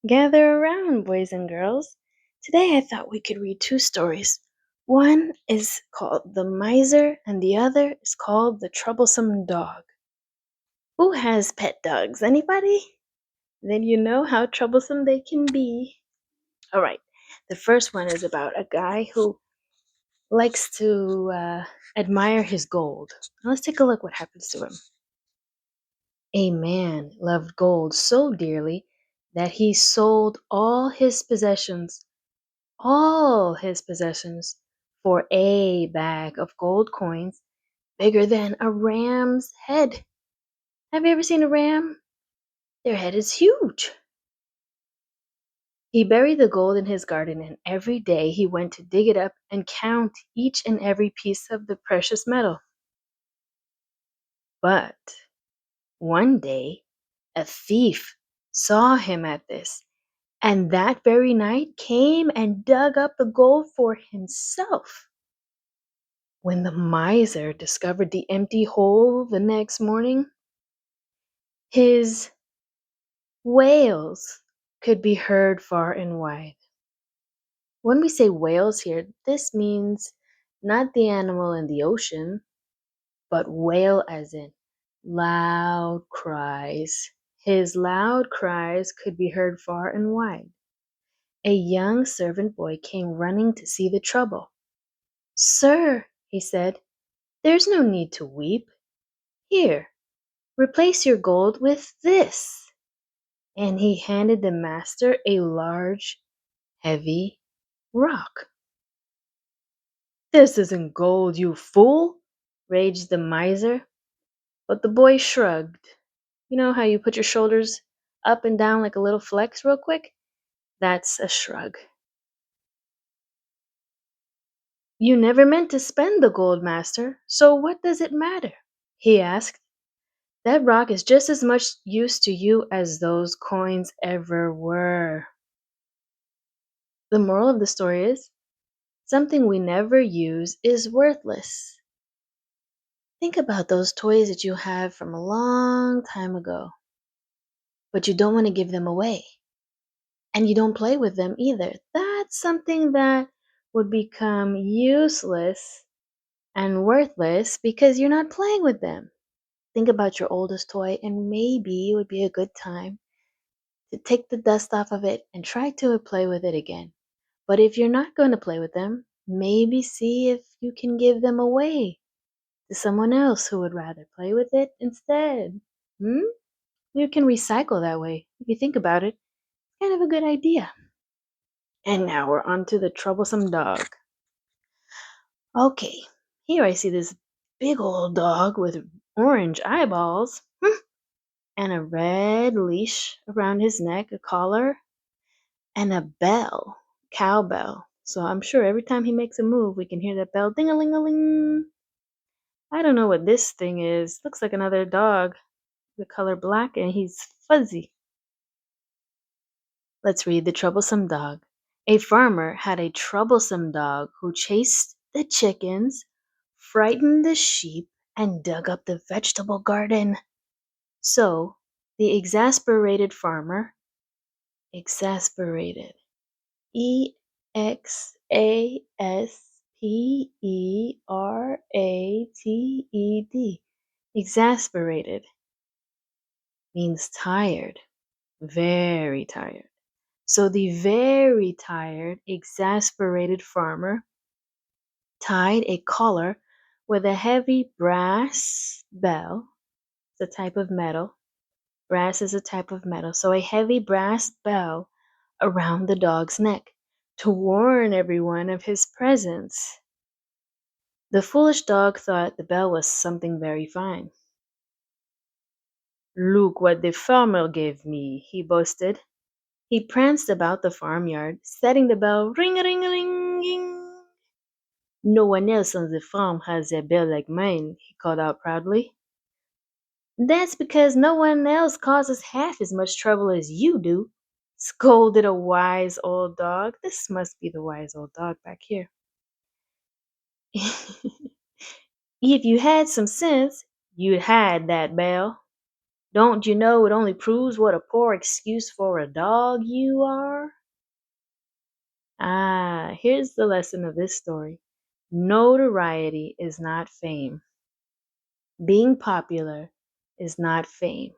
Gather around, boys and girls. Today I thought we could read two stories. One is called The Miser, and the other is called The Troublesome Dog. Who has pet dogs? Anybody? Then you know how troublesome they can be. All right, the first one is about a guy who likes to admire his gold. Let's take a look what happens to him. A man loved gold so dearly that he sold all his possessions, for a bag of gold coins bigger than a ram's head. Have you ever seen a ram? Their head is huge. He buried the gold in his garden, and every day he went to dig it up and count each and every piece of the precious metal. But one day, a thief saw him at this, and that very night came and dug up the gold for himself. When the miser discovered the empty hole the next morning, his wails could be heard far and wide. When we say wails here, this means not the animal in the ocean, but wail as in loud cries. His loud cries could be heard far and wide. A young servant boy came running to see the trouble. "Sir," he said, "there's no need to weep. Here, replace your gold with this." And he handed the master a large, heavy rock. "This isn't gold, you fool!" raged the miser. But the boy shrugged. You know how you put your shoulders up and down like a little flex real quick? That's a shrug. "You never meant to spend the gold, master, so what does it matter?" he asked. "That rock is just as much use to you as those coins ever were." The moral of the story is something we never use is worthless. Think about those toys that you have from a long time ago, but you don't want to give them away. And you don't play with them either. That's something that would become useless and worthless because you're not playing with them. Think about your oldest toy, and maybe it would be a good time to take the dust off of it and try to play with it again. But if you're not going to play with them, maybe see if you can give them away to someone else who would rather play with it instead. Hmm? You can recycle that way. If you think about it, it's kind of a good idea. And now we're on to the troublesome dog. Okay, here I see this big old dog with orange eyeballs and a red leash around his neck, a collar, and a bell, cowbell. So I'm sure every time he makes a move, we can hear that bell ding-a-ling-a-ling. I don't know what this thing is. Looks like another dog, the color black, and he's fuzzy. Let's read The Troublesome Dog. A farmer had a troublesome dog who chased the chickens, frightened the sheep, and dug up the vegetable garden. So the exasperated farmer, exasperated, Exasperated, exasperated means tired, very tired. So the very tired, exasperated farmer tied a collar with a heavy brass bell. It's a type of metal. Brass is a type of metal. So a heavy brass bell around the dog's neck to warn everyone of his presence. The foolish dog thought the bell was something very fine. "Look what the farmer gave me," he boasted. He pranced about the farmyard, setting the bell ring-a-ring-a-ling-ing. "No one else on the farm has a bell like mine," he called out proudly. "That's because no one else causes half as much trouble as you do," scolded a wise old dog. This must be the wise old dog back here. "If you had some sense, you'd hide that bell." Don't you know it only proves what a poor excuse for a dog you are? Ah, here's the lesson of this story. Notoriety is not fame. Being popular is not fame.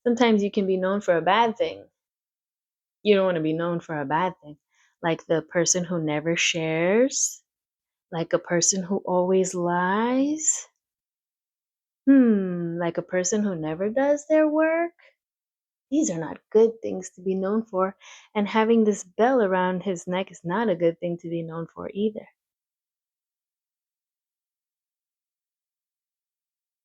Sometimes you can be known for a bad thing. You don't want to be known for a bad thing. Like the person who never shares, like a person who always lies. Like a person who never does their work. These are not good things to be known for. And having this bell around his neck is not a good thing to be known for either.